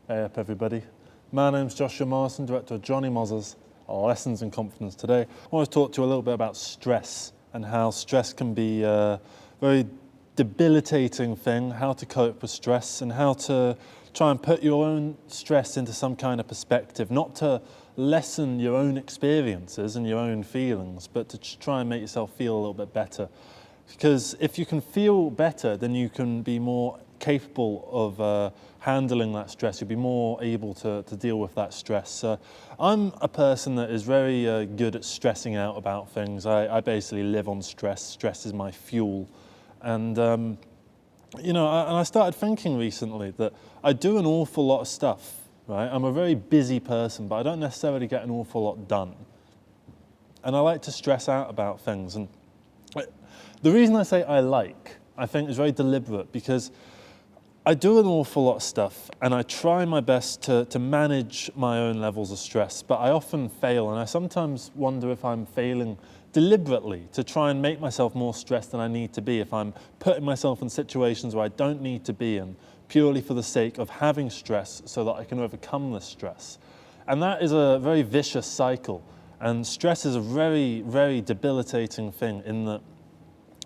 Hey up everybody. My name's Joshua Morrison, director of Jonny Mozza's Lessons in Confidence. Today I want to talk to you a little bit about stress and how stress can be a very debilitating thing, how to cope with stress and how to try and put your own stress into some kind of perspective, not to lessen your own experiences and your own feelings, but to try and make yourself feel a little bit better. Because if you can feel better, then you can be more capable of handling that stress. You'll be more able to deal with that stress. I'm a person that is very good at stressing out about things. I basically live on stress. Stress is my fuel. And I started thinking recently that I do an awful lot of stuff, right? I'm a very busy person, but I don't necessarily get an awful lot done. And I like to stress out about things. And the reason I say I think is very deliberate, because I do an awful lot of stuff and I try my best to manage my own levels of stress, but I often fail, and I sometimes wonder if I'm failing deliberately to try and make myself more stressed than I need to be, if I'm putting myself in situations where I don't need to be in, purely for the sake of having stress so that I can overcome this stress. And that is a very vicious cycle, and stress is a very, very debilitating thing, in that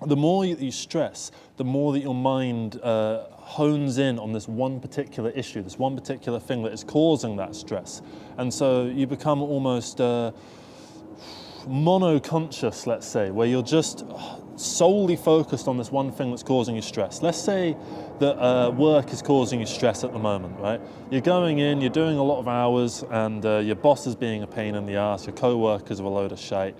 the more you stress, the more that your mind hones in on this one particular issue, this one particular thing that is causing that stress. And so you become almost monoconscious, let's say, where you're just solely focused on this one thing that's causing you stress. Let's say that work is causing you stress at the moment, right? You're going in, you're doing a lot of hours, and your boss is being a pain in the ass, your co-workers are a load of shite.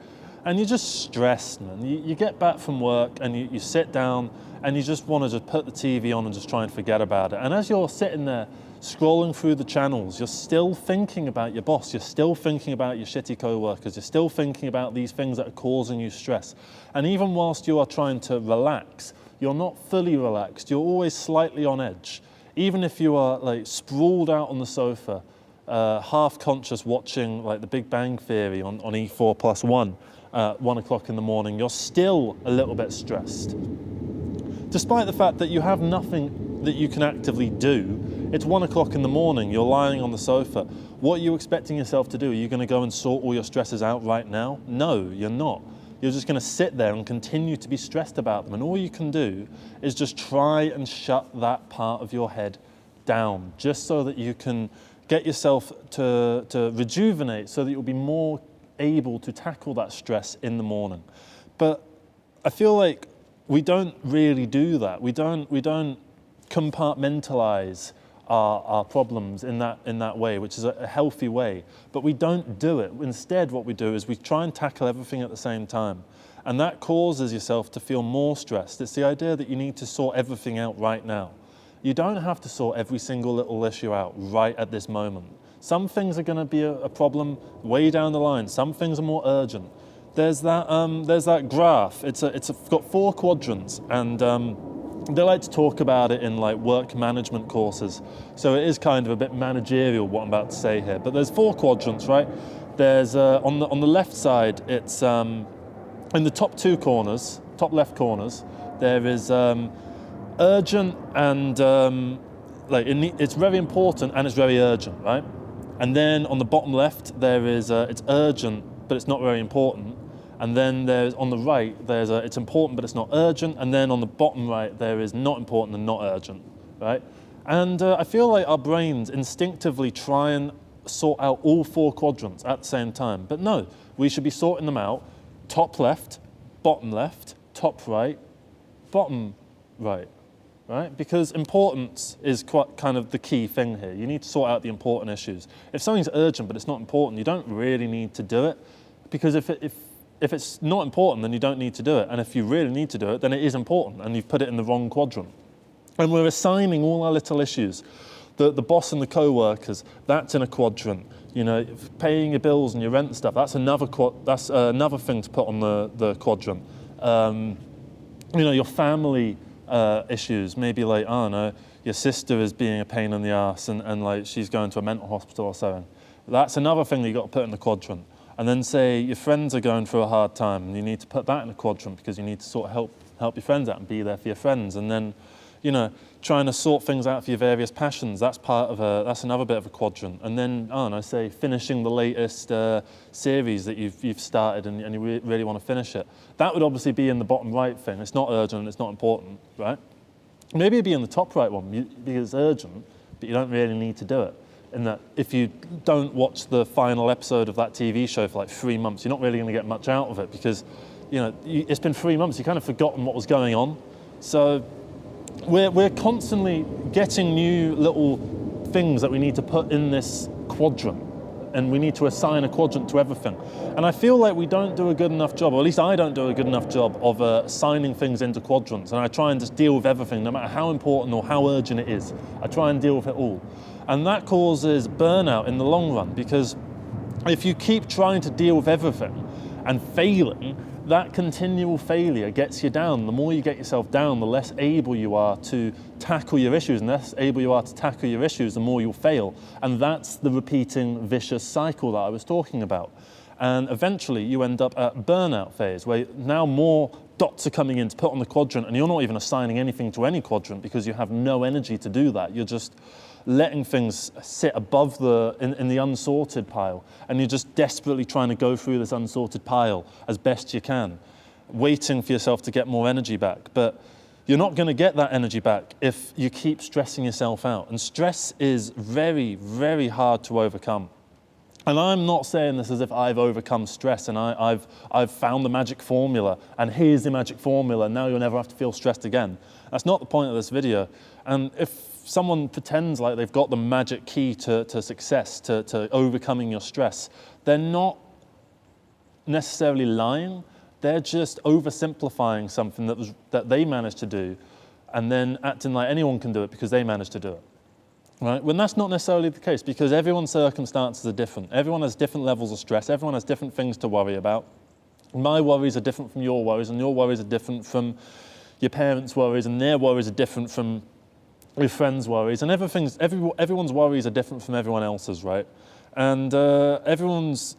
And you're just stressed, man. You get back from work and you sit down and you just want to just put the TV on and just try and forget about it. And as you're sitting there scrolling through the channels, you're still thinking about your boss, you're still thinking about your shitty co-workers, you're still thinking about these things that are causing you stress. And even whilst you are trying to relax, you're not fully relaxed, you're always slightly on edge. Even if you are like sprawled out on the sofa, half conscious watching like The Big Bang Theory on E4+1, 1 o'clock in the morning, you're still a little bit stressed. Despite the fact that you have nothing that you can actively do, it's 1 o'clock in the morning, you're lying on the sofa. What are you expecting yourself to do? Are you going to go and sort all your stresses out right now? No, you're not. You're just going to sit there and continue to be stressed about them. And all you can do is just try and shut that part of your head down, just so that you can get yourself to rejuvenate, so that you'll be more able to tackle that stress in the morning. But I feel like we don't really do that. We don't compartmentalize our problems in that way, which is a healthy way. But we don't do it. Instead, what we do is we try and tackle everything at the same time. And that causes yourself to feel more stressed. It's the idea that you need to sort everything out right now. You don't have to sort every single little issue out right at this moment. Some things are going to be a problem way down the line. Some things are more urgent. There's that graph. It's got 4 quadrants, and they like to talk about it in like work management courses. So it is kind of a bit managerial what I'm about to say here. But there's 4 quadrants, right? There's on the left side, it's in the top 2 corners, top left corners, there is urgent and it's very important and it's very urgent, right? And then on the bottom left, there is it's urgent, but it's not very important. And then there's on the right, there's it's important, but it's not urgent. And then on the bottom right, there is not important and not urgent, right? And I feel like our brains instinctively try and sort out all 4 quadrants at the same time. But no, we should be sorting them out: top left, top right, bottom right. Right? Because importance is quite kind of the key thing here. You need to sort out the important issues. If something's urgent but it's not important, you don't really need to do it, because if it's not important, then you don't need to do it. And if you really need to do it, then it is important and you've put it in the wrong quadrant. And we're assigning all our little issues. The boss and the co-workers, that's in a quadrant. You know, paying your bills and your rent and stuff, that's another thing to put on the quadrant. Your family issues, maybe like, I don't know, your sister is being a pain in the ass and like she's going to a mental hospital or something. That's another thing that you've got to put in the quadrant. And then say your friends are going through a hard time and you need to put that in a quadrant because you need to sort of help your friends out and be there for your friends. And then, trying to sort things out for your various passions, that's another bit of a quadrant. And then, I don't know, say finishing the latest series that you've started and you really want to finish it. That would obviously be in the bottom right thing. It's not urgent, it's not important, right? Maybe it'd be in the top right one because it's urgent, but you don't really need to do it. In that if you don't watch the final episode of that TV show for like 3 months, you're not really going to get much out of it because, it's been 3 months, you've kind of forgotten what was going on. So we're constantly getting new little things that we need to put in this quadrant, and we need to assign a quadrant to everything. And I feel like we don't do a good enough job, or at least I don't do a good enough job of assigning things into quadrants. And I try and just deal with everything, no matter how important or how urgent it is. I try and deal with it all. And that causes burnout in the long run, because if you keep trying to deal with everything and failing, that continual failure gets you down. The more you get yourself down, the less able you are to tackle your issues, and the less able you are to tackle your issues, the more you'll fail. And that's the repeating vicious cycle that I was talking about. And eventually you end up at burnout phase, where now more dots are coming in to put on the quadrant, and you're not even assigning anything to any quadrant because you have no energy to do that. You're just letting things sit above in the unsorted pile, and you're just desperately trying to go through this unsorted pile as best you can, waiting for yourself to get more energy back. But you're not going to get that energy back if you keep stressing yourself out. And stress is very, very hard to overcome. And I'm not saying this as if I've overcome stress and I've found the magic formula, and here's the magic formula, and now you'll never have to feel stressed again. That's not the point of this video. And if someone pretends like they've got the magic key to success, to overcoming your stress, they're not necessarily lying. They're just oversimplifying something that they managed to do, and then acting like anyone can do it because they managed to do it. Right? When that's not necessarily the case, because everyone's circumstances are different. Everyone has different levels of stress. Everyone has different things to worry about. My worries are different from your worries, and your worries are different from your parents' worries, and their worries are different from your friends' worries. And everyone's worries are different from everyone else's, right? And everyone's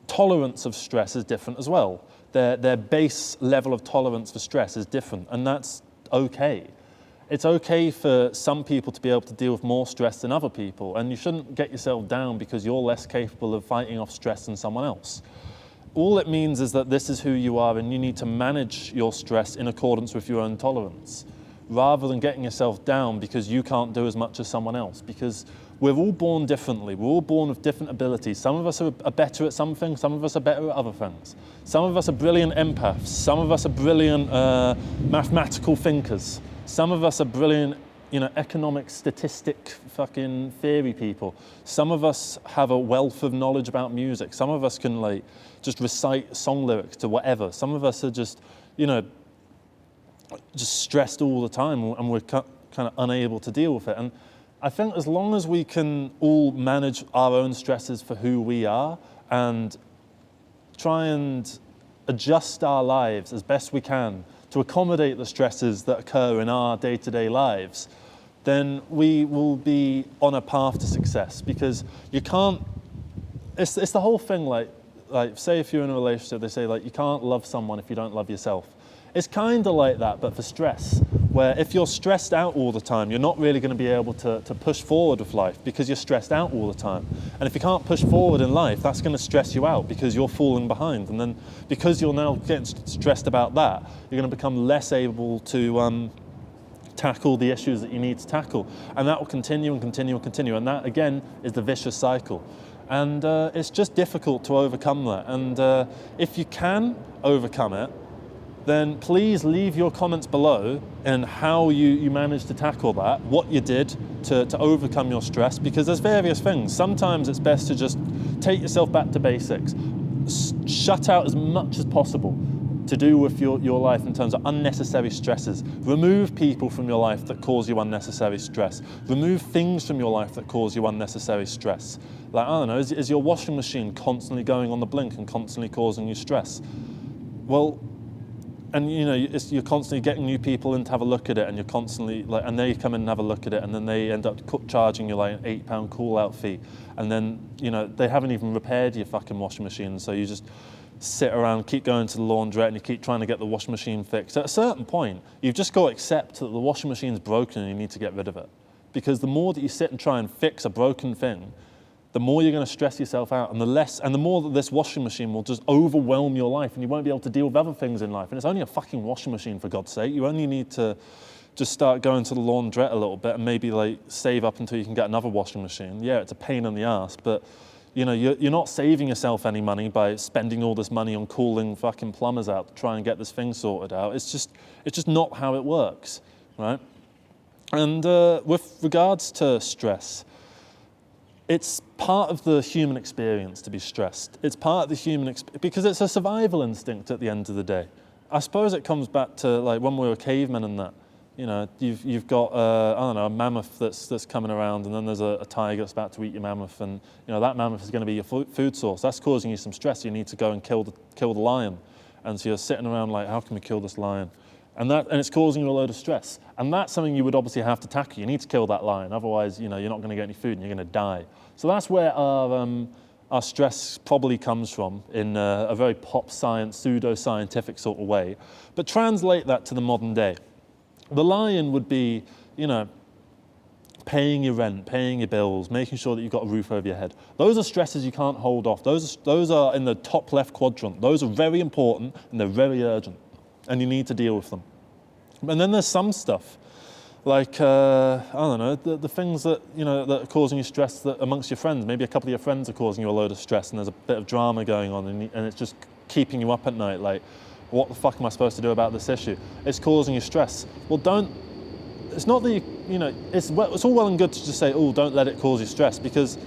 tolerance of stress is different as well. Their base level of tolerance for stress is different, and that's okay. It's okay for some people to be able to deal with more stress than other people, and you shouldn't get yourself down because you're less capable of fighting off stress than someone else. All it means is that this is who you are, and you need to manage your stress in accordance with your own tolerance, rather than getting yourself down because you can't do as much as someone else. Because we're all born differently. We're all born with different abilities. Some of us are better at some things, some of us are better at other things. Some of us are brilliant empaths, some of us are brilliant mathematical thinkers. Some of us are brilliant, economic statistic fucking theory people. Some of us have a wealth of knowledge about music. Some of us can just recite song lyrics to whatever. Some of us are just stressed all the time, and we're kind of unable to deal with it. And I think as long as we can all manage our own stresses for who we are and try and adjust our lives as best we can to accommodate the stresses that occur in our day-to-day lives, then we will be on a path to success. Because you can't, it's the whole thing, like say if you're in a relationship, they say you can't love someone if you don't love yourself. It's kind of like that, but for stress, where if you're stressed out all the time, you're not really going to be able to push forward with life because you're stressed out all the time. And if you can't push forward in life, that's going to stress you out because you're falling behind. And then because you're now getting stressed about that, you're going to become less able to tackle the issues that you need to tackle. And that will continue and continue and continue. And that, again, is the vicious cycle. And it's just difficult to overcome that. And if you can overcome it, then please leave your comments below in how you managed to tackle that, what you did to overcome your stress, because there's various things. Sometimes it's best to just take yourself back to basics. Shut out as much as possible to do with your life in terms of unnecessary stresses. Remove people from your life that cause you unnecessary stress. Remove things from your life that cause you unnecessary stress. I don't know, is your washing machine constantly going on the blink and constantly causing you stress? Well, and you're constantly getting new people in to have a look at it, and you're constantly and they come in and have a look at it, and then they end up charging you an £8 call out fee, and then they haven't even repaired your fucking washing machine, so you just sit around, keep going to the laundrette, and you keep trying to get the washing machine fixed. At a certain point, you've just got to accept that the washing machine's broken and you need to get rid of it. Because the more that you sit and try and fix a broken thing, the more you're going to stress yourself out, and the more that this washing machine will just overwhelm your life, and you won't be able to deal with other things in life. And it's only a fucking washing machine, for God's sake. You only need to just start going to the laundrette a little bit and maybe like save up until you can get another washing machine. Yeah, it's a pain in the ass, but you know, you're not saving yourself any money by spending all this money on calling fucking plumbers out to try and get this thing sorted out. It's just not how it works, right? And with regards to stress, it's part of the human experience to be stressed. It's part of the human because it's a survival instinct at the end of the day. I suppose it comes back to like when we were cavemen and that. You know, you've got I don't know, a mammoth that's coming around, and then there's a tiger that's about to eat your mammoth, and you know that mammoth is going to be your food source. That's causing you some stress. You need to go and kill the lion, and so you're sitting around like, how can we kill this lion? And it's causing you a load of stress. And that's something you would obviously have to tackle. You need to kill that lion, otherwise, you know, you're not going to get any food and you're going to die. So that's where our stress probably comes from in a very pop science, pseudo-scientific sort of way. But translate that to the modern day. The lion would be, you know, paying your rent, paying your bills, making sure that you've got a roof over your head. Those are stresses you can't hold off. Those are in the top left quadrant. Those are very important and they're very urgent, and you need to deal with them. And then there's some stuff, like, I don't know, the things that, you know, that are causing you stress that amongst your friends. Maybe a couple of your friends are causing you a load of stress and there's a bit of drama going on, and it's just keeping you up at night, like, what the fuck am I supposed to do about this issue? It's causing you stress. Well, it's not that you know, it's all well and good to just say, oh, don't let it cause you stress, because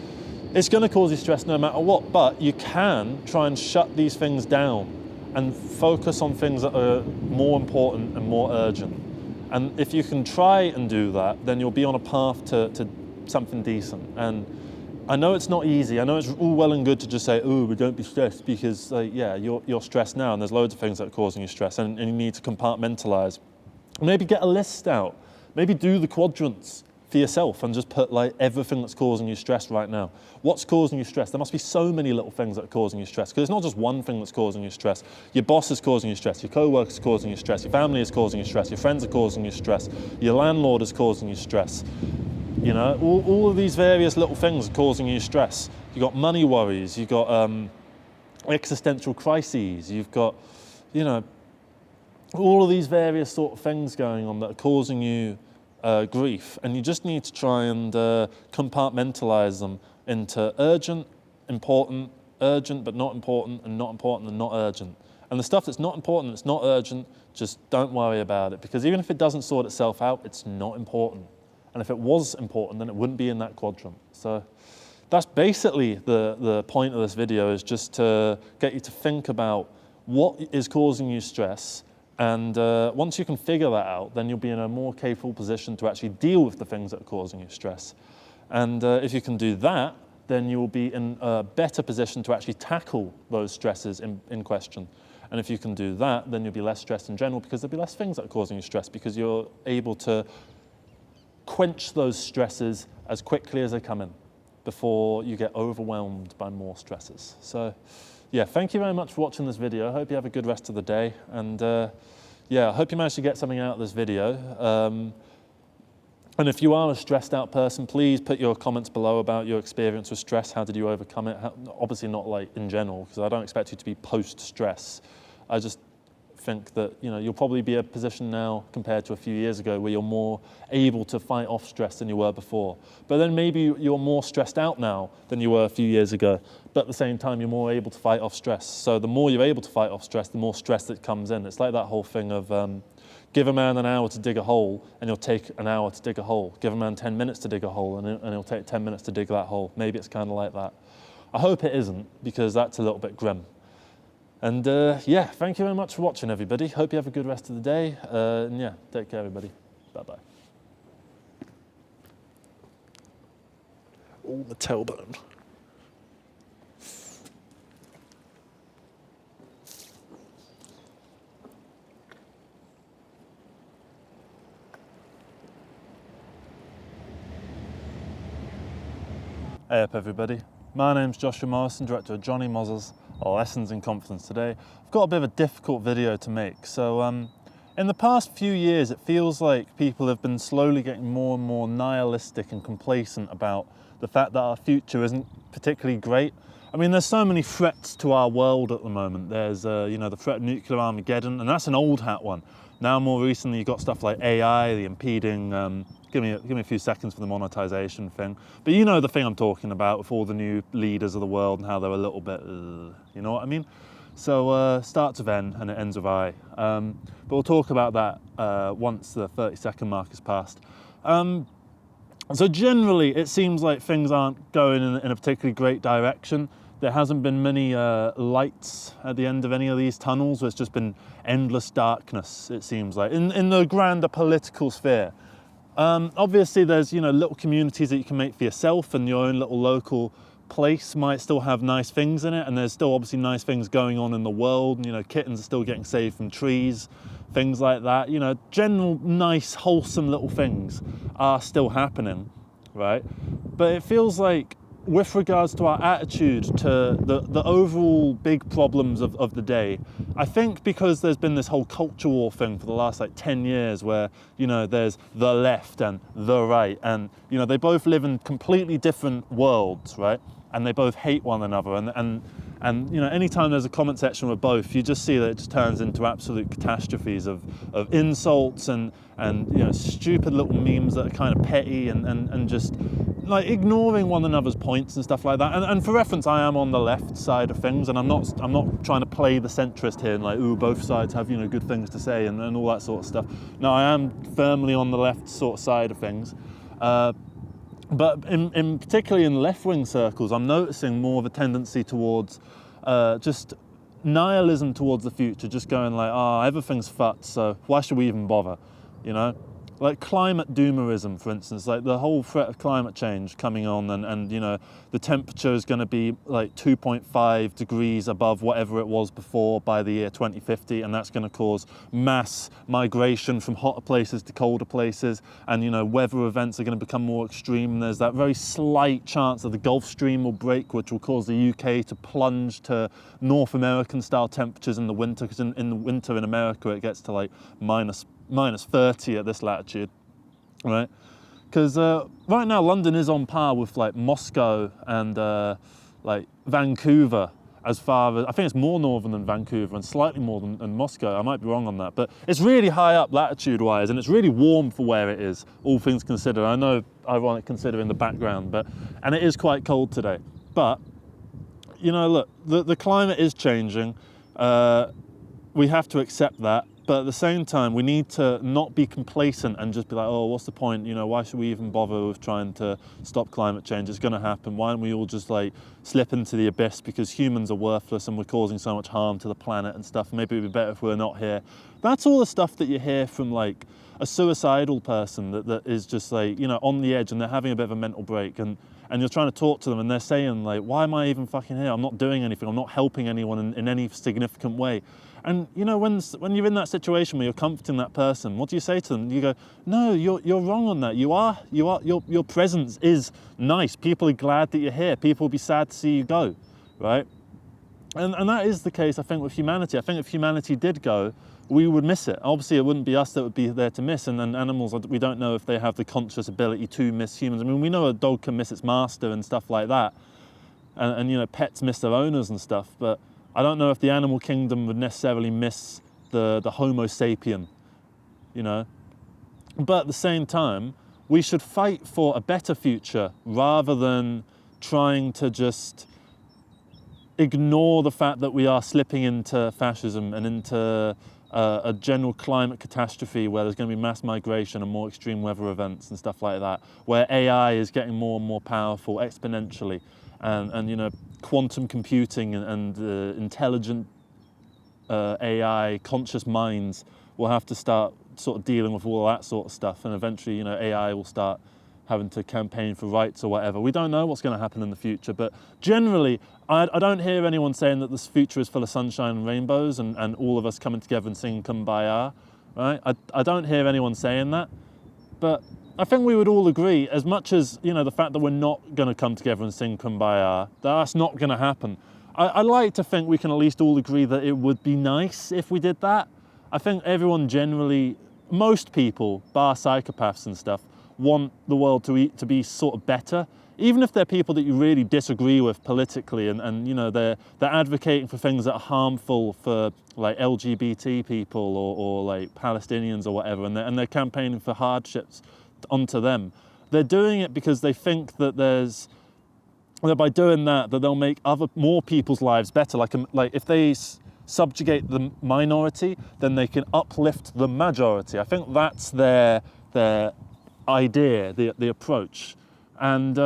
it's going to cause you stress no matter what, but you can try and shut these things down and focus on things that are more important and more urgent. And if you can try and do that, then you'll be on a path to something decent. And I know it's not easy. I know it's all well and good to just say, oh, but don't be stressed, because yeah, you're stressed now, and there's loads of things that are causing you stress, and you need to compartmentalize. Maybe get a list out. Maybe do the quadrants for yourself and just put like everything that's causing you stress right now. What's causing you stress? There must be so many little things that are causing you stress, because it's not just one thing that's causing you stress. Your boss is causing you stress, your co-worker is causing you stress, your family is causing you stress, your friends are causing you stress, your landlord is causing you stress. You know, all of these various little things are causing you stress. You've got money worries, you've got existential crises, you've got, you know, all of these various sort of things going on that are causing you grief, and you just need to try and compartmentalize them into urgent, important, urgent but not important, and not important and not urgent. And the stuff that's not important, it's not urgent, just don't worry about it, because even if it doesn't sort itself out, it's not important. And if it was important, then it wouldn't be in that quadrant. So that's basically the point of this video, is just to get you to think about what is causing you stress. And once you can figure that out, then you'll be in a more capable position to actually deal with the things that are causing you stress. And if you can do that, then you will be in a better position to actually tackle those stresses in question. And if you can do that, then you'll be less stressed in general, because there'll be less things that are causing you stress, because you're able to quench those stresses as quickly as they come in before you get overwhelmed by more stresses. So yeah, thank you very much for watching this video. I hope you have a good rest of the day. And yeah, I hope you managed to get something out of this video. And if you are a stressed out person, please put your comments below about your experience with stress. How did you overcome it? Obviously not like in general, because I don't expect you to be post-stress. I just think that, you know, you'll probably be in a position now compared to a few years ago where you're more able to fight off stress than you were before. But then maybe you're more stressed out now than you were a few years ago, but at the same time you're more able to fight off stress. So the more you're able to fight off stress, the more stress that comes in. It's like that whole thing of give a man an hour to dig a hole and he'll take an hour to dig a hole. Give a man 10 minutes to dig a hole and he'll take 10 minutes to dig that hole. Maybe it's kind of like that. I hope it isn't, because that's a little bit grim. And yeah, thank you very much for watching, everybody. Hope you have a good rest of the day. And yeah, take care, everybody. Bye-bye. Oh, the tailbone. Hey up, everybody. My name's Joshua Morrison, director of Jonny Mozza's. or lessons in confidence today. I've got a bit of a difficult video to make. So in the past few years, it feels like people have been slowly getting more and more nihilistic and complacent about the fact that our future isn't particularly great. I mean, there's so many threats to our world at the moment. There's, you know, the threat of nuclear Armageddon, and that's an old hat one. Now, more recently, you've got stuff like AI, the impeding, give me a few seconds for the monetization thing. But you know the thing I'm talking about with all the new leaders of the world and how they're a little bit, you know what I mean? So starts with N and it ends with I. But we'll talk about that once the 30-second mark is passed. So generally, it seems like things aren't going in a particularly great direction. There hasn't been many lights at the end of any of these tunnels. It's just been endless darkness, it seems like, in the grander political sphere. Obviously, there's, you know, little communities that you can make for yourself, and your own little local place might still have nice things in it, and there's still obviously nice things going on in the world. And, you know, kittens are still getting saved from trees, things like that. You know, general nice, wholesome little things are still happening, right? But it feels like, with regards to our attitude to the overall big problems of the day, I think because there's been this whole culture war thing for the last like 10 years where, you know, there's the left and the right, and, you know, they both live in completely different worlds, right? And they both hate one another, and you know, anytime there's a comment section with both, you just see that it just turns into absolute catastrophes of insults and you know, stupid little memes that are kind of petty and just like ignoring one another's points and stuff like that. And for reference, I am on the left side of things, and I'm not trying to play the centrist here and like, ooh, both sides have, you know, good things to say and all that sort of stuff. No, I am firmly on the left sort of side of things. But in particularly in left-wing circles, I'm noticing more of a tendency towards just nihilism towards the future, just going like, oh, everything's fucked, so why should we even bother, you know? Like climate doomerism, for instance, like the whole threat of climate change coming on, and you know, the temperature is going to be like 2.5 degrees above whatever it was before by the year 2050, and that's going to cause mass migration from hotter places to colder places, and, you know, weather events are going to become more extreme. There's that very slight chance that the Gulf Stream will break, which will cause the UK to plunge to North American style temperatures in the winter, because in the winter in America it gets to like minus 30 at this latitude, right? Because right now London is on par with like Moscow and like Vancouver, as far as, I think it's more northern than Vancouver and slightly more than Moscow. I might be wrong on that, but it's really high up latitude-wise, and it's really warm for where it is, all things considered. I know, ironic considering the background, and it is quite cold today. But, you know, look, the climate is changing. We have to accept that. But at the same time, we need to not be complacent and just be like, oh, what's the point? You know, why should we even bother with trying to stop climate change? It's going to happen. Why don't we all just like slip into the abyss because humans are worthless and we're causing so much harm to the planet and stuff. Maybe it'd be better if we're not here. That's all the stuff that you hear from like a suicidal person that is just like, you know, on the edge, and they're having a bit of a mental break, and you're trying to talk to them and they're saying like, why am I even fucking here? I'm not doing anything. I'm not helping anyone in any significant way. And, you know, when you're in that situation where you're comforting that person, what do you say to them? You go, no, you're wrong on that. Your presence is nice. People are glad that you're here. People will be sad to see you go, right? And that is the case, I think, with humanity. I think if humanity did go, we would miss it. Obviously, it wouldn't be us that would be there to miss, and then animals, we don't know if they have the conscious ability to miss humans. I mean, we know a dog can miss its master and stuff like that, and you know, pets miss their owners and stuff, but I don't know if the animal kingdom would necessarily miss the Homo sapien, you know. But at the same time, we should fight for a better future rather than trying to just ignore the fact that we are slipping into fascism and into a general climate catastrophe where there's going to be mass migration and more extreme weather events and stuff like that, where AI is getting more and more powerful exponentially. And you know, quantum computing and intelligent AI, conscious minds will have to start sort of dealing with all that sort of stuff, and eventually, you know, AI will start having to campaign for rights or whatever. We don't know what's going to happen in the future, but generally, I don't hear anyone saying that this future is full of sunshine and rainbows and all of us coming together and singing Kumbaya, right? I don't hear anyone saying that, but I think we would all agree, as much as, you know, the fact that we're not going to come together and sing Kumbaya, that's not going to happen. I like to think we can at least all agree that it would be nice if we did that. I think everyone generally, most people, bar psychopaths and stuff, want the world to be sort of better. Even if they're people that you really disagree with politically, and you know, they're advocating for things that are harmful for like LGBT people or like Palestinians or whatever, and they're campaigning for hardships onto them. They're doing it because they think that that by doing that they'll make more people's lives better. Like if they subjugate the minority, then they can uplift the majority. I think that's their idea, the approach. And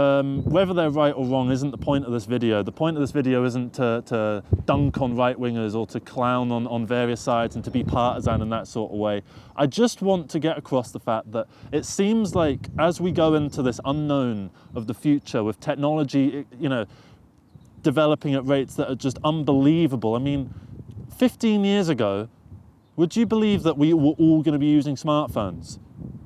whether they're right or wrong isn't the point of this video. The point of this video isn't to dunk on right-wingers or to clown on various sides and to be partisan in that sort of way. I just want to get across the fact that it seems like as we go into this unknown of the future with technology, you know, developing at rates that are just unbelievable. I mean, 15 years ago, would you believe that we were all going to be using smartphones?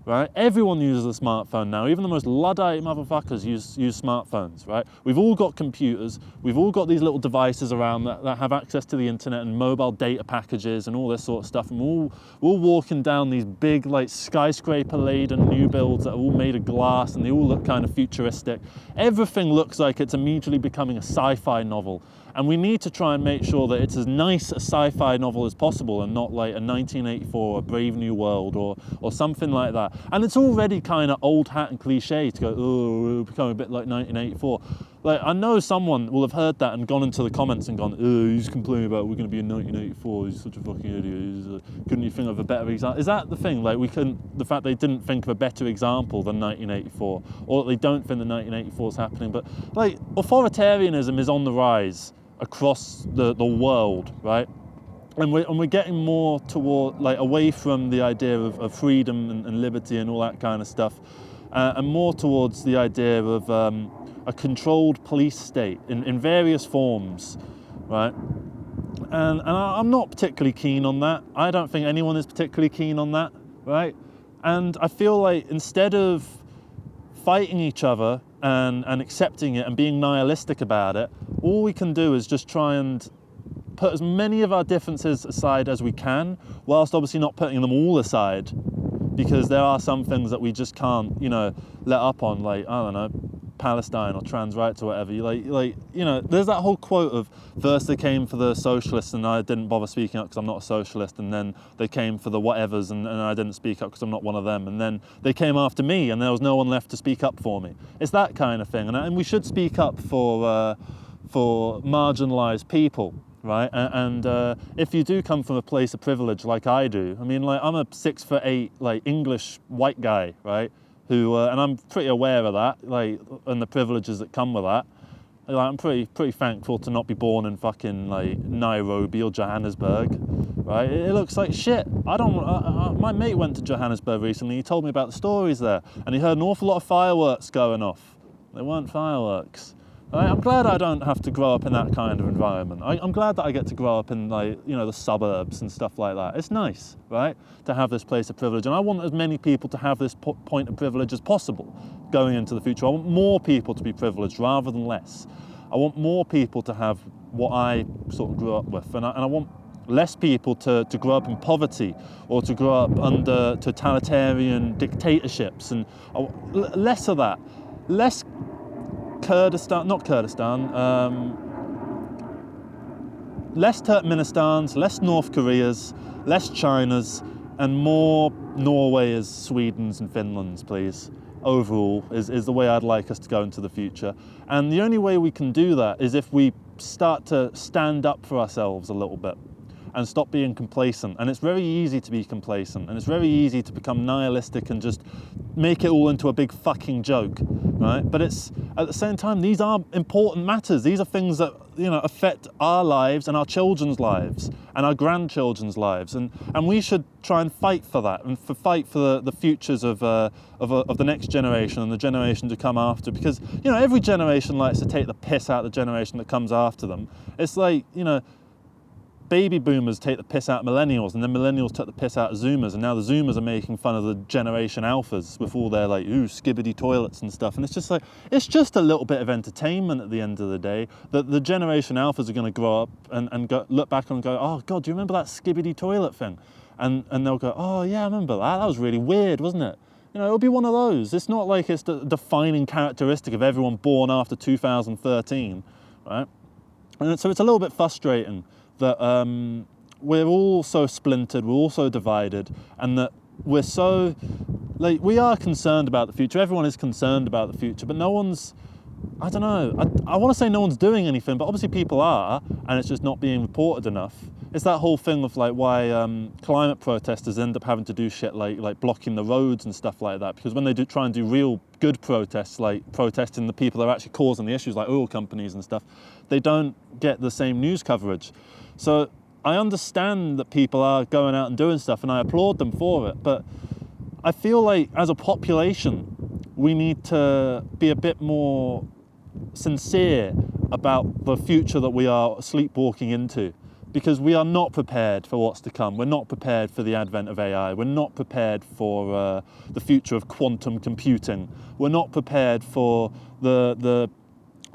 Right? Everyone uses a smartphone now. Even the most Luddite motherfuckers use smartphones, right? We've all got computers. We've all got these little devices around that have access to the internet and mobile data packages and all this sort of stuff. And we're all walking down these big, like, skyscraper-laden new builds that are all made of glass, and they all look kind of futuristic. Everything looks like it's immediately becoming a sci-fi novel. And we need to try and make sure that it's as nice a sci-fi novel as possible and not like a 1984 or a Brave New World or something like that. And it's already kind of old hat and cliche to go, oh, we're becoming a bit like 1984. Like, I know someone will have heard that and gone into the comments and gone, oh, he's complaining about we're going to be in 1984, he's such a fucking idiot. Couldn't you think of a better example? Is that the thing? Like, the fact they didn't think of a better example than 1984, or that they don't think that 1984 is happening. But, like, authoritarianism is on the rise across the world, right? And we're getting more toward, like, away from the idea of freedom and liberty and all that kind of stuff, and more towards the idea of a controlled police state in various forms, right? And I'm not particularly keen on that. I don't think anyone is particularly keen on that, right? And I feel like instead of fighting each other and accepting it and being nihilistic about it, all we can do is just try and put as many of our differences aside as we can, whilst obviously not putting them all aside, because there are some things that we just can't, you know, let up on, like, I don't know, Palestine or trans rights or whatever. Like, you know, there's that whole quote of first they came for the socialists and I didn't bother speaking up because I'm not a socialist, and then they came for the whatevers and I didn't speak up because I'm not one of them, and then they came after me and there was no one left to speak up for me. It's that kind of thing, and we should speak up for marginalised people, right? And if you do come from a place of privilege like I do, I mean, like, I'm a 6'8", like, English white guy, right? Who and I'm pretty aware of that, like, and the privileges that come with that. Like, I'm pretty thankful to not be born in fucking, like, Nairobi or Johannesburg, right? It looks like shit. My mate went to Johannesburg recently. He told me about the stories there, and he heard an awful lot of fireworks going off. They weren't fireworks. Right? I'm glad I don't have to grow up in that kind of environment. I'm glad that I get to grow up in, like, you know, the suburbs and stuff like that. It's nice, right, to have this place of privilege. And I want as many people to have this point of privilege as possible going into the future. I want more people to be privileged rather than less. I want more people to have what I sort of grew up with. And I want less people to grow up in poverty or to grow up under totalitarian dictatorships. And less of that. Less Kurdistan, not Kurdistan, less Turkmenistans, less North Koreas, less Chinas, and more Norways, Swedens and Finlands, please. Overall, is the way I'd like us to go into the future. And the only way we can do that is if we start to stand up for ourselves a little bit and stop being complacent. And it's very easy to be complacent, and it's very easy to become nihilistic and just make it all into a big fucking joke, right? But it's, at the same time, these are important matters. These are things that, you know, affect our lives and our children's lives and our grandchildren's lives, and we should try and fight for that and fight for the futures of the next generation and the generation to come after, because, you know, every generation likes to take the piss out of the generation that comes after them. It's like, you know, baby boomers take the piss out of millennials, and then millennials took the piss out of zoomers, and now the zoomers are making fun of the generation alphas with all their like, ooh, skibbity toilets and stuff. And it's just like, it's just a little bit of entertainment at the end of the day, that the generation alphas are going to grow up and go, look back and go, oh God, do you remember that skibbity toilet thing? And they'll go, oh yeah, I remember that. That was really weird, wasn't it? You know, it'll be one of those. It's not like it's the defining characteristic of everyone born after 2013, right? And so it's a little bit frustrating that we're all so splintered, we're all so divided, and that we're so, like, we are concerned about the future. Everyone is concerned about the future, but no one's, I don't know, I want to say no one's doing anything, but obviously people are, and it's just not being reported enough. It's that whole thing of like why climate protesters end up having to do shit like blocking the roads and stuff like that, because when they do try and do real good protests, like protesting the people that are actually causing the issues, like oil companies and stuff, they don't get the same news coverage. So I understand that people are going out and doing stuff, and I applaud them for it, but I feel like as a population we need to be a bit more sincere about the future that we are sleepwalking into, because we are not prepared for what's to come. We're not prepared for the advent of AI. We're not prepared for the future of quantum computing. We're not prepared for the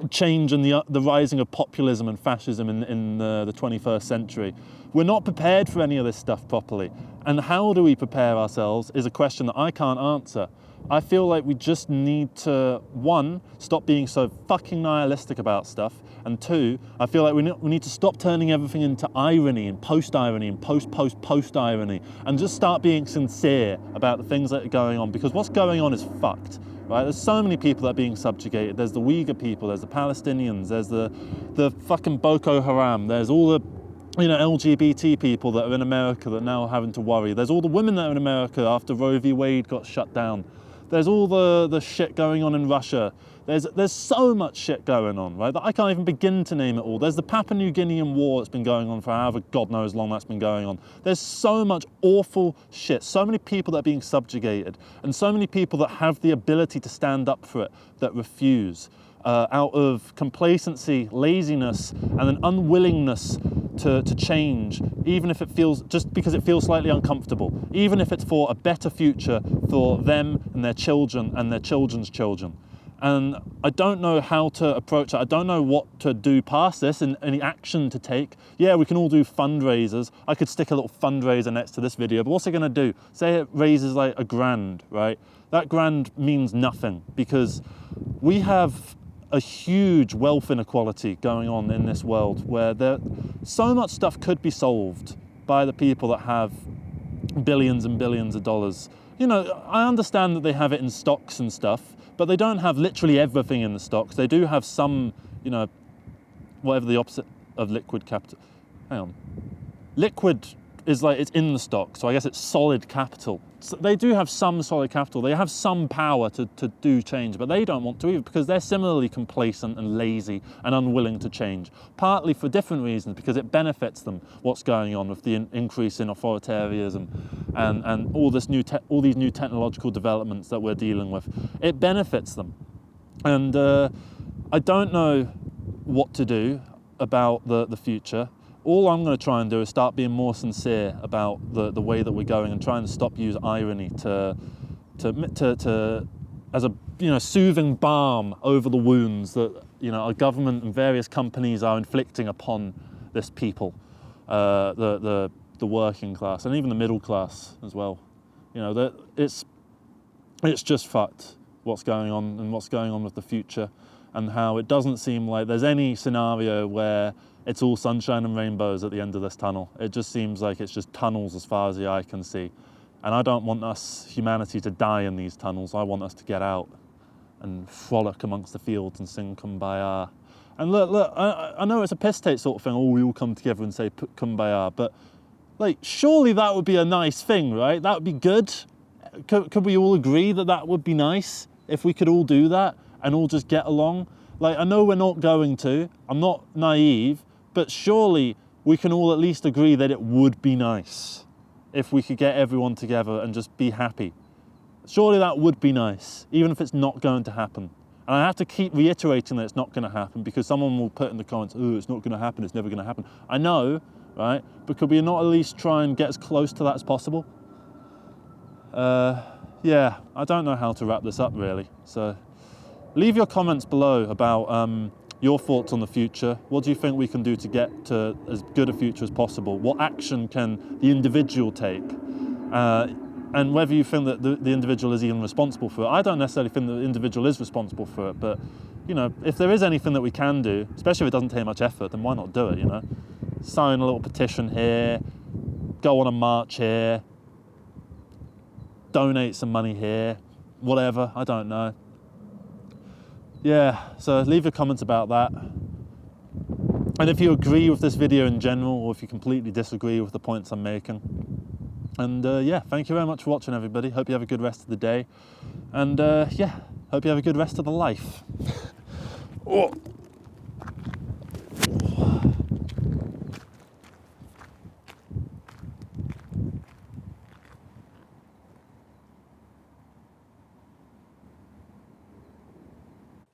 change and the rising of populism and fascism in the 21st century. We're not prepared for any of this stuff properly. And how do we prepare ourselves is a question that I can't answer. I feel like we just need to, one, stop being so fucking nihilistic about stuff, and two, I feel like we need to stop turning everything into irony and post-irony and post-irony, and just start being sincere about the things that are going on, because what's going on is fucked, right? There's so many people that are being subjugated. There's the Uyghur people, there's the Palestinians, there's the fucking Boko Haram, there's all the LGBT people that are in America that now are having to worry. There's all the women that are in America after Roe v. Wade got shut down. There's all the shit going on in Russia. There's so much shit going on, right, that I can't even begin to name it all. There's the Papua New Guinean war that's been going on for however God knows long that's been going on. There's so much awful shit, so many people that are being subjugated, and so many people that have the ability to stand up for it that refuse. Out of complacency, laziness, and an unwillingness to change, even if it feels, just because it feels slightly uncomfortable, even if it's for a better future for them and their children and their children's children. And I don't know how to approach it. I don't know what to do past this and any action to take. Yeah, we can all do fundraisers. I could stick a little fundraiser next to this video, but what's it gonna do? Say it raises like $1,000, right? That grand means nothing, because we have a huge wealth inequality going on in this world, where so much stuff could be solved by the people that have billions and billions of dollars. You know, I understand that they have it in stocks and stuff, but they don't have literally everything in the stocks. They do have some, you know, whatever the opposite of liquid capital. Hang on. Liquid is like, it's in the stock, so I guess it's solid capital. So they do have some solid capital. They have some power to do change, but they don't want to either, because they're similarly complacent and lazy and unwilling to change, partly for different reasons, because it benefits them what's going on with the increase in authoritarianism and all these new technological developments that we're dealing with. It benefits them. And I don't know what to do about the future. All I'm going to try and do is start being more sincere about the way that we're going, and trying to stop use irony to as a, you know, soothing balm over the wounds that, you know, our government and various companies are inflicting upon this people, the working class and even the middle class as well. You know, that it's just fucked what's going on and what's going on with the future, and how it doesn't seem like there's any scenario where it's all sunshine and rainbows at the end of this tunnel. It just seems like it's just tunnels as far as the eye can see. And I don't want us, humanity, to die in these tunnels. I want us to get out and frolic amongst the fields and sing Kumbaya. And look, I know it's a piss take sort of thing, oh, we all come together and say Kumbaya, but like, surely that would be a nice thing, right? That would be good. Could we all agree that that would be nice if we could all do that and all just get along? Like, I know we're not going to, I'm not naive, but surely we can all at least agree that it would be nice if we could get everyone together and just be happy. Surely that would be nice, even if it's not going to happen. And I have to keep reiterating that it's not going to happen, because someone will put in the comments, oh, it's not going to happen, it's never going to happen. I know, right? But could we not at least try and get as close to that as possible? Yeah, I don't know how to wrap this up really. So leave your comments below about your thoughts on the future. What do you think we can do to get to as good a future as possible? What action can the individual take? And whether you think that the individual is even responsible for it. I don't necessarily think that the individual is responsible for it, but you know, if there is anything that we can do, especially if it doesn't take much effort, then why not do it, you know? Sign a little petition here, go on a march here, donate some money here, whatever, I don't know. Yeah, so leave your comments about that. And if you agree with this video in general, or if you completely disagree with the points I'm making. And yeah, thank you very much for watching, everybody. Hope you have a good rest of the day. And yeah, hope you have a good rest of the life. Oh.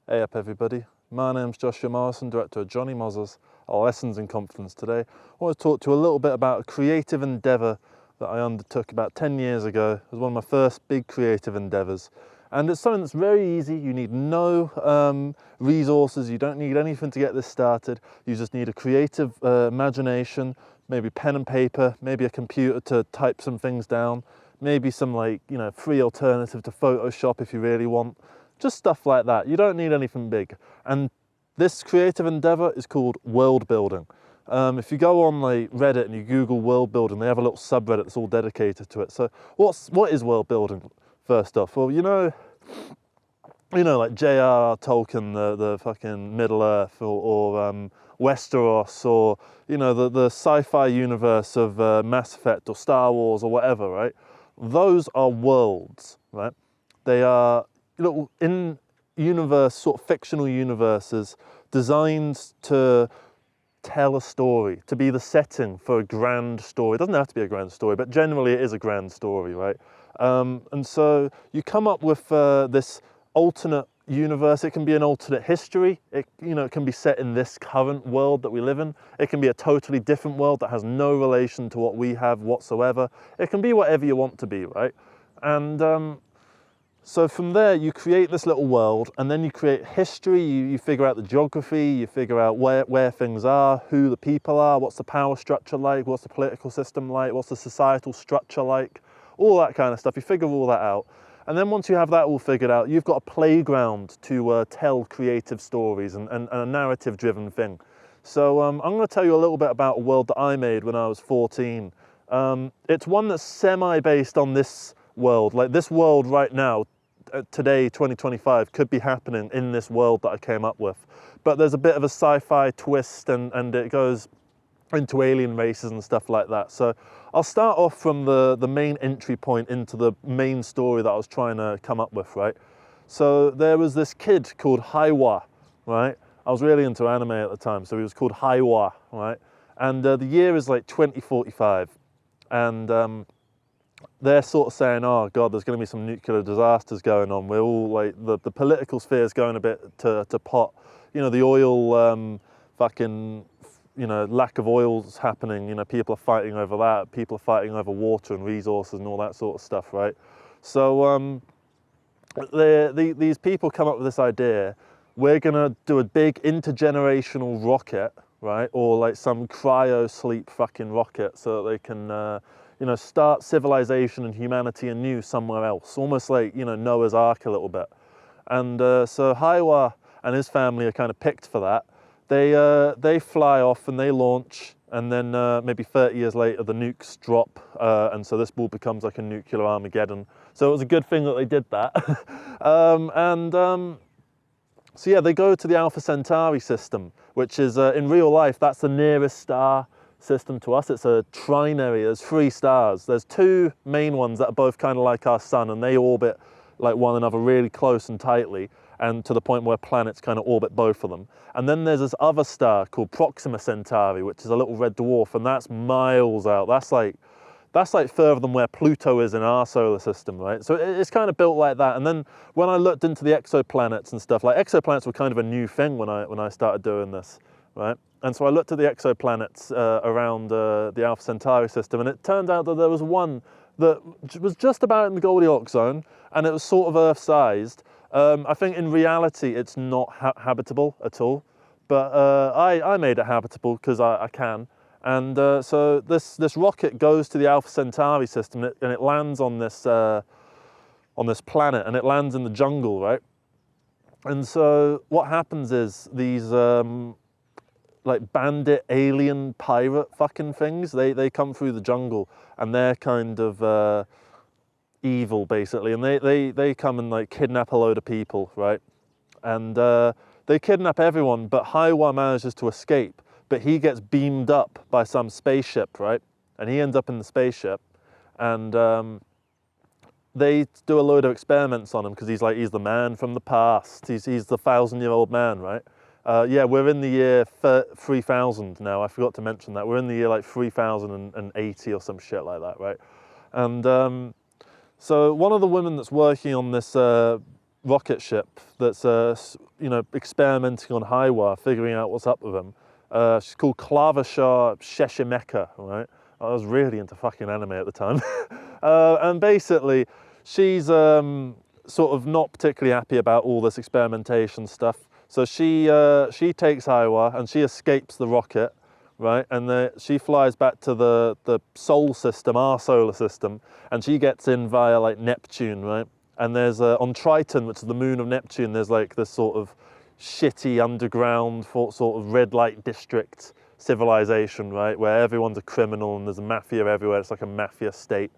Hey up everybody, my name's Joshua Morrison, director of Jonny Mozza's Lessons in Confidence. Today I want to talk to you a little bit about a creative endeavour that I undertook about 10 years ago. It was one of my first big creative endeavours. And it's something that's very easy. You need no resources, you don't need anything to get this started. You just need a creative imagination, maybe pen and paper, maybe a computer to type some things down, maybe some free alternative to Photoshop if you really want. Just stuff like that. You don't need anything big. And this creative endeavour is called Worldbuilding. If you go on Reddit and you Google Worldbuilding, they have a little subreddit that's all dedicated to it. So what is Worldbuilding? First off, well, you know, like J.R.R. Tolkien, the fucking Middle Earth, or Westeros, or the sci-fi universe of Mass Effect or Star Wars or whatever, right? Those are worlds, right? They are little in-universe, sort of fictional universes designed to tell a story, to be the setting for a grand story. It doesn't have to be a grand story, but generally it is a grand story, right? And so you come up with this alternate universe. It can be an alternate history. It can be set in this current world that we live in. It can be a totally different world that has no relation to what we have whatsoever. It can be whatever you want to be, right? And so from there, you create this little world, and then you create history. You figure out the geography, you figure out where things are, who the people are, what's the power structure like, what's the political system like, what's the societal structure like, all that kind of stuff. You figure all that out. And then once you have that all figured out, you've got a playground to tell creative stories and a narrative-driven thing. So I'm going to tell you a little bit about a world that I made when I was 14. It's one that's semi-based on this world. Like this world right now, today, 2025, could be happening in this world that I came up with. But there's a bit of a sci-fi twist, and it goes into alien races and stuff like that. So I'll start off from the main entry point into the main story that I was trying to come up with, right? So there was this kid called Haiwa, right? I was really into anime at the time, so he was called Haiwa, right? And the year is like 2045. And they're sort of saying, oh God, there's going to be some nuclear disasters going on. We're all like, the political sphere is going a bit to pot. The oil lack of oil's happening. People are fighting over that. People are fighting over water and resources and all that sort of stuff, right? So these people come up with this idea. We're going to do a big intergenerational rocket, right? Or like some cryo sleep fucking rocket so that they can start civilization and humanity anew somewhere else, almost like, Noah's Ark a little bit. And so Haiwa and his family are kind of picked for that. They fly off and they launch, and then maybe 30 years later the nukes drop, and so this all becomes like a nuclear Armageddon. So it was a good thing that they did that. So yeah, they go to the Alpha Centauri system, which is, in real life, that's the nearest star system to us. It's a trinary. There's 3 stars. There's 2 main ones that are both kind of like our sun, and they orbit like one another really close and tightly, and to the point where planets kind of orbit both of them. And then there's this other star called Proxima Centauri, which is a little red dwarf, and that's miles out. That's like further than where Pluto is in our solar system, right? So it's kind of built like that. And then when I looked into the exoplanets and stuff, like exoplanets were kind of a new thing when I started doing this, right? And so I looked at the exoplanets around the Alpha Centauri system, and it turned out that there was one that was just about in the Goldilocks zone, and it was sort of Earth-sized. I think in reality it's not habitable at all, but I made it habitable because I can. And so this rocket goes to the Alpha Centauri system, and it lands on this planet, and it lands in the jungle, right? And so what happens is these like bandit, alien, pirate fucking things, they come through the jungle, and they're kind of evil basically, and they come and like kidnap a load of people, right? And they kidnap everyone, but Haiwa manages to escape, but he gets beamed up by some spaceship, right? And he ends up in the spaceship, and they do a load of experiments on him because he's the man from the past. He's the 1,000-year-old man, right? Yeah, we're in the year 3000 now. I forgot to mention that. We're in the year like 3080 or some shit like that, right? And so one of the women that's working on this rocket ship that's experimenting on Haiwa, figuring out what's up with him, she's called Clavashar Sheshimeka, right? I was really into fucking anime at the time. And basically, she's sort of not particularly happy about all this experimentation stuff. So she takes Haiwa and she escapes the rocket, right? And she flies back to the Sol system, our solar system, and she gets in via like Neptune, right? And there's on Triton, which is the moon of Neptune, there's like this sort of shitty underground sort of red light district civilization, right? Where everyone's a criminal and there's a mafia everywhere. It's like a mafia state.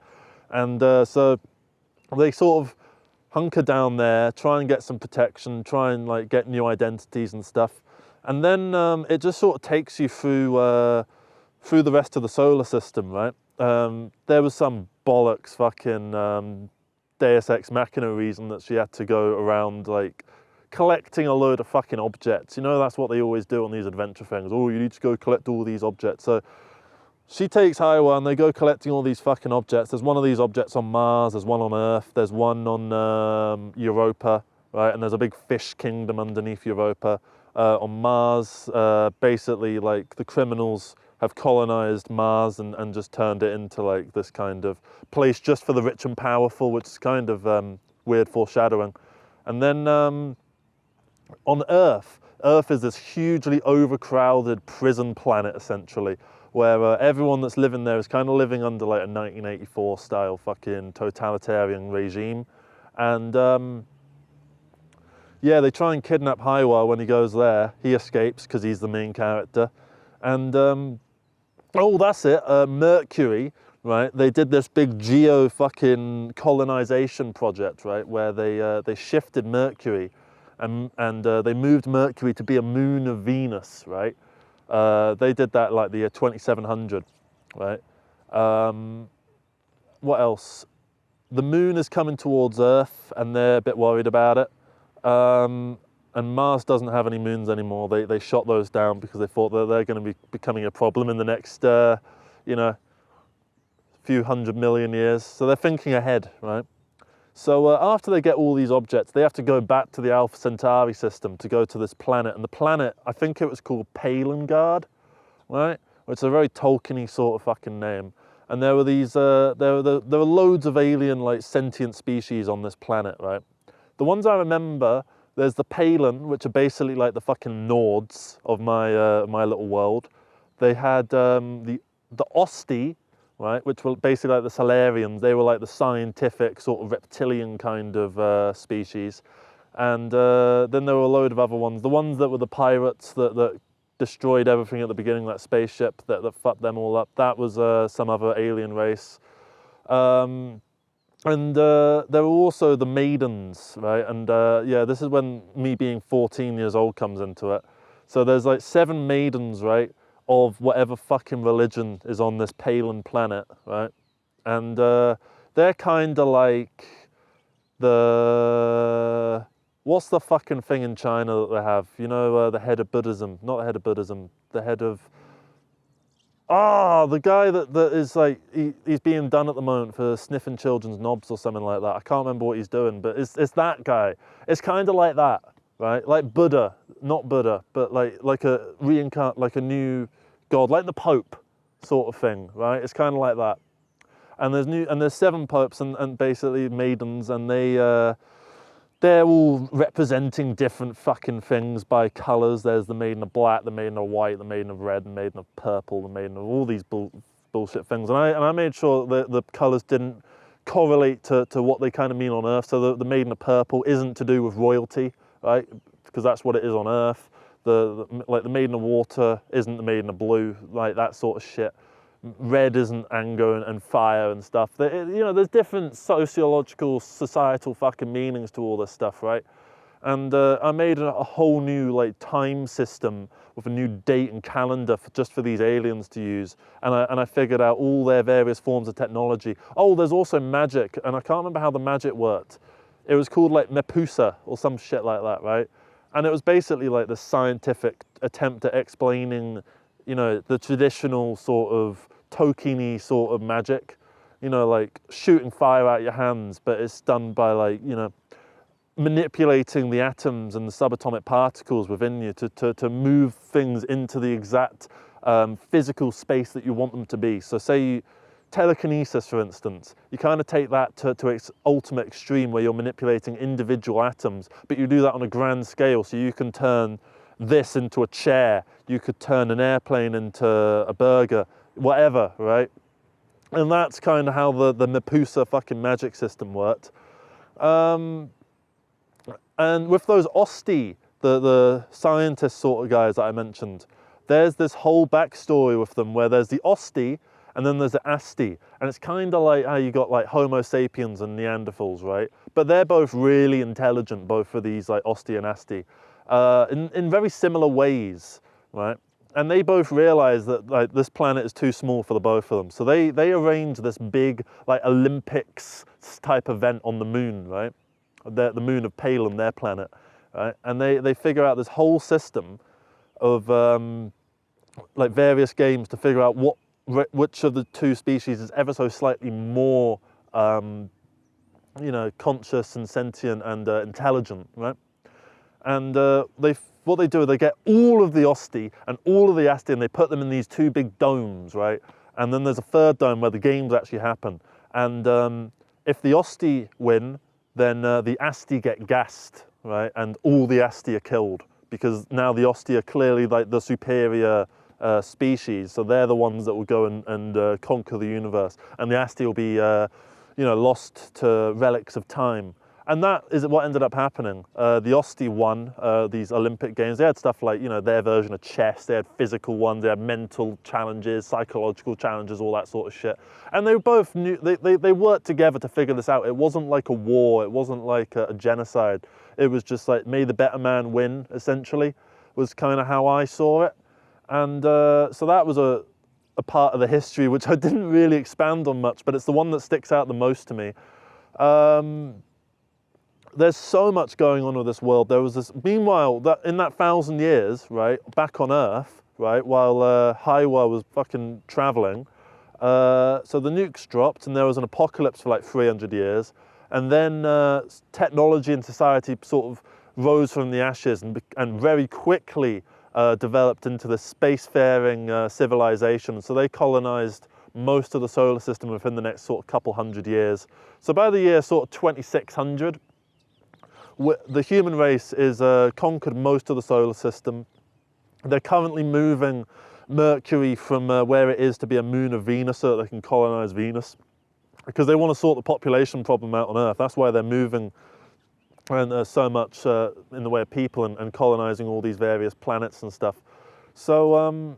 And so they sort of hunker down there, try and get some protection, try and like get new identities and stuff. And then it just sort of takes you through the rest of the solar system, right? There was some bollocks fucking Deus Ex Machina reason that she had to go around like collecting a load of fucking objects. You know, that's what they always do on these adventure things. Oh, you need to go collect all these objects. So she takes Haiwa and they go collecting all these fucking objects. There's one of these objects on Mars, there's one on Earth, there's one on Europa, right? And there's a big fish kingdom underneath Europa. On Mars, basically like the criminals have colonized Mars and just turned it into like this kind of place just for the rich and powerful, which is kind of weird foreshadowing. And then on Earth is this hugely overcrowded prison planet essentially, where everyone that's living there is kind of living under like a 1984 style fucking totalitarian regime. And yeah, they try and kidnap Haiwa when he goes there. He escapes because he's the main character. And oh, that's it, Mercury, right? They did this big geo fucking colonization project, right? Where they shifted Mercury and they moved Mercury to be a moon of Venus, right? They did that like the year 2700, right? What else? The moon is coming towards Earth and they're a bit worried about it. And Mars doesn't have any moons anymore. They shot those down because they thought that they're going to be becoming a problem in the next, few 100 million years. So they're thinking ahead, right? So after they get all these objects, they have to go back to the Alpha Centauri system to go to this planet. And the planet, I think it was called Palengard, right? Which is a very Tolkien-y sort of fucking name. And there were these, there were loads of alien, like sentient species on this planet, right? The ones I remember, there's the Palin, which are basically like the fucking Nords of my little world. They had the Osti, right, which were basically like the Solarians. They were like the scientific sort of reptilian kind of species. And then there were a load of other ones. The ones that were the pirates that destroyed everything at the beginning, that spaceship that fucked them all up, that was some other alien race. And there were also the maidens, right? And yeah, this is when me being 14 years old comes into it. So there's like 7 maidens, right, of whatever fucking religion is on this Palin planet, right? And they're kind of like the... What's the fucking thing in China that they have? You know, the head of Buddhism. Not the head of Buddhism. The head of... the guy that is like, he's being done at the moment for sniffing children's knobs or something like that. I can't remember what he's doing, but it's that guy. It's kind of like that, right? Like Buddha, not Buddha, but like a like a new god, like the Pope sort of thing, right? It's kind of like that. And there's 7 popes and basically maidens, and they're all representing different fucking things by colours. There's the maiden of black, the maiden of white, the maiden of red, the maiden of purple, the maiden of all these bullshit things. And I made sure that the colours didn't correlate to what they kind of mean on Earth. So the maiden of purple isn't to do with royalty, right? Because that's what it is on Earth. Like the maiden of water isn't the maiden of blue, like that sort of shit. Red isn't anger and fire and stuff. There's different sociological, societal fucking meanings to all this stuff, right? And I made a whole new like time system with a new date and calendar just for these aliens to use. And I figured out all their various forms of technology. Oh, there's also magic, and I can't remember how the magic worked. It was called like Mepusa or some shit like that, right? And it was basically like the scientific attempt at explaining, the traditional sort of Tolkien-y sort of magic, like shooting fire out your hands, but it's done by like, manipulating the atoms and the subatomic particles within you to move things into the exact physical space that you want them to be. So say telekinesis, for instance, you kind of take that to its ultimate extreme where you're manipulating individual atoms, but you do that on a grand scale. So you can turn this into a chair, you could turn an airplane into a burger, whatever, right? And that's kind of how the Mepusa fucking magic system worked. And with those Osti, the scientist sort of guys that I mentioned, there's this whole backstory with them where there's the Osti and then there's the Asti. And it's kind of like how you got like Homo sapiens and Neanderthals, right? But they're both really intelligent, both of these like Osti and Asti, in very similar ways, right? And they both realize that like this planet is too small for the both of them. So they arrange this big like Olympics type event on the moon, right? The moon of Palin, their planet, right? And they figure out this whole system of like various games to figure out which of the two species is ever so slightly more conscious and sentient and intelligent, right? And what they do is they get all of the Osti and all of the Asti and they put them in these 2 big domes, right? And then there's a 3rd dome where the games actually happen. And if the Osti win, then the Asti get gassed, right? And all the Asti are killed because now the Osti are clearly like the superior species. So they're the ones that will go and conquer the universe. And the Asti will be, lost to relics of time. And that is what ended up happening. The Osti won these Olympic Games. They had stuff like, their version of chess. They had physical ones. They had mental challenges, psychological challenges, all that sort of shit. And they both knew, they worked together to figure this out. It wasn't like a war. It wasn't like a genocide. It was just like, may the better man win, essentially, was kind of how I saw it. And so that was a part of the history which I didn't really expand on much, but it's the one that sticks out the most to me. There's so much going on with this world. There was this, meanwhile, in that 1,000 years, right, back on Earth, right, while Hiwa was fucking traveling, so the nukes dropped and there was an apocalypse for like 300 years. And then technology and society sort of rose from the ashes and very quickly developed into this spacefaring civilization. So they colonized most of the solar system within the next sort of couple hundred years. So by the year sort of 2600, the human race is conquered most of the solar system. They're currently moving Mercury from where it is to be a moon of Venus so that they can colonize Venus, because they want to sort the population problem out on Earth. That's why they're moving and so much in the way of people and colonizing all these various planets and stuff. So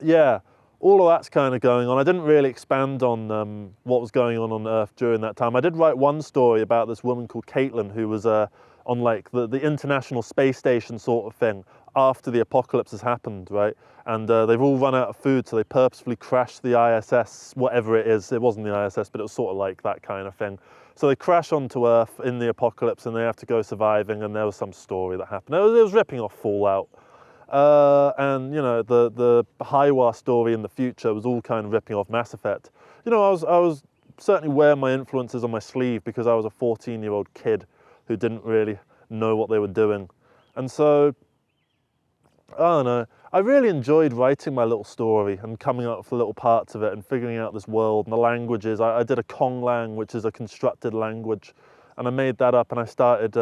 yeah, all of that's kind of going on. I didn't really expand on what was going on Earth during that time. I did write one story about this woman called Caitlin who was on like the International Space Station sort of thing after the apocalypse has happened, right? And they've all run out of food, so they purposefully crashed the ISS, whatever it is. It wasn't the ISS, but it was sort of like that kind of thing. So they crash onto Earth in the apocalypse and they have to go surviving, and there was some story that happened. It was ripping off Fallout. And the Hiwa story in the future was all kind of ripping off Mass Effect. I was certainly wearing my influences on my sleeve because I was a 14-year-old kid who didn't really know what they were doing. And so, I don't know, I really enjoyed writing my little story and coming up with little parts of it and figuring out this world and the languages. I did a Konglang, which is a constructed language, and I made that up, and I started,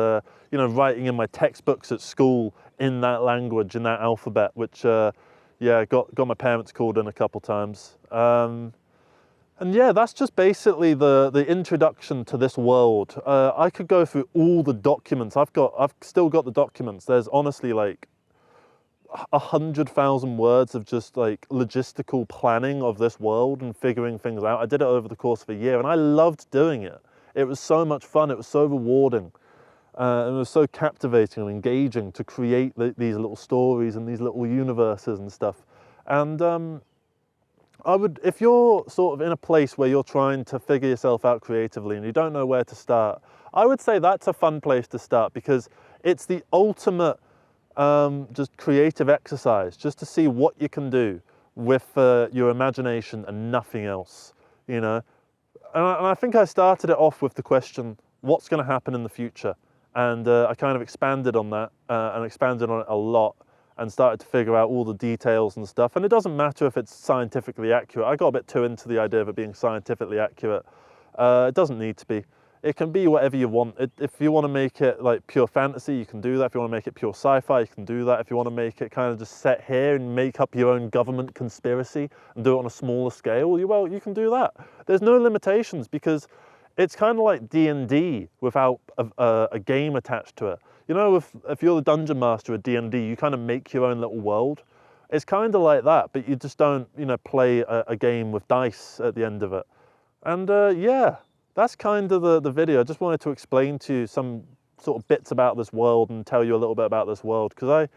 you know, writing in my textbooks at school in that language, in that alphabet, which, yeah, got my parents called in a couple times. And yeah, that's just basically the introduction to this world. I could go through all the documents. I've still got the documents. There's honestly like 100,000 words of just like logistical planning of this world and figuring things out. I did it over the course of a year, and I loved doing it. It was so much fun. It was so rewarding. And it was so captivating and engaging to create these little stories and these little universes and stuff. And if you're sort of in a place where you're trying to figure yourself out creatively and you don't know where to start, I would say that's a fun place to start, because it's the ultimate just creative exercise, just to see what you can do with your imagination and nothing else, you know. And I think I started it off with the question, what's going to happen in the future? And I kind of expanded on that and expanded on it a lot, and started to figure out all the details and stuff. And it doesn't matter if it's scientifically accurate. I got a bit too into the idea of it being scientifically accurate. It doesn't need to be. It can be whatever you want. If you want to make it like pure fantasy, you can do that. If you want to make it pure sci-fi, you can do that. If you want to make it kind of just set here and make up your own government conspiracy and do it on a smaller scale, well, you can do that. There's no limitations, because it's kind of like D&D without a game attached to it. You know, if you're the dungeon master of D&D, you kind of make your own little world. It's kind of like that, but you just don't, you know, play a game with dice at the end of it. And yeah, that's kind of the video. I just wanted to explain to you some sort of bits about this world and tell you a little bit about this world, because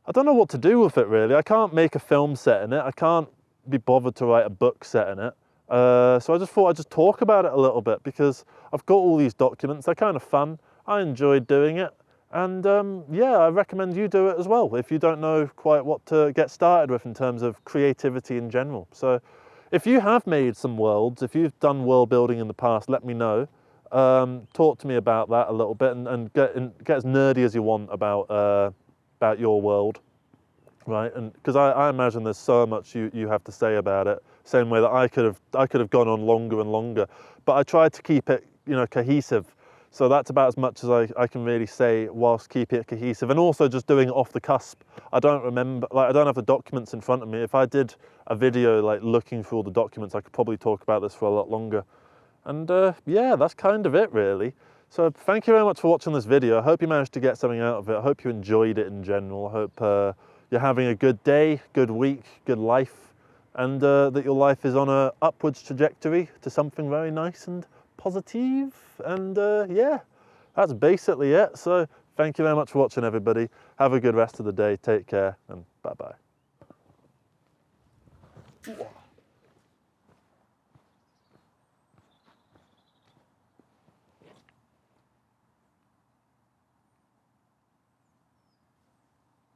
I don't know what to do with it, really. I can't make a film set in it. I can't be bothered to write a book set in it. So I just thought I'd just talk about it a little bit, because I've got all these documents. They're kind of fun. I enjoyed doing it. And yeah, I recommend you do it as well if you don't know quite what to get started with in terms of creativity in general. So if you have made some worlds, if you've done world building in the past, let me know. Talk to me about that a little bit, and get as nerdy as you want about your world, right? And because I imagine there's so much you have to say about it. Same way that I could have gone on longer and longer, but I tried to keep it, you know, cohesive. So that's about as much as I can really say whilst keeping it cohesive, and also just doing it off the cusp. I don't remember, like, I don't have the documents in front of me. If I did a video like looking through all the documents, I could probably talk about this for a lot longer. And yeah, that's kind of it, really. So thank you very much for watching this video. I hope you managed to get something out of it. I hope you enjoyed it in general. I hope you're having a good day, good week, good life, and that your life is on a upwards trajectory to something very nice and positive. And yeah, that's basically it. So thank you very much for watching, everybody. Have a good rest of the day. Take care, and bye-bye.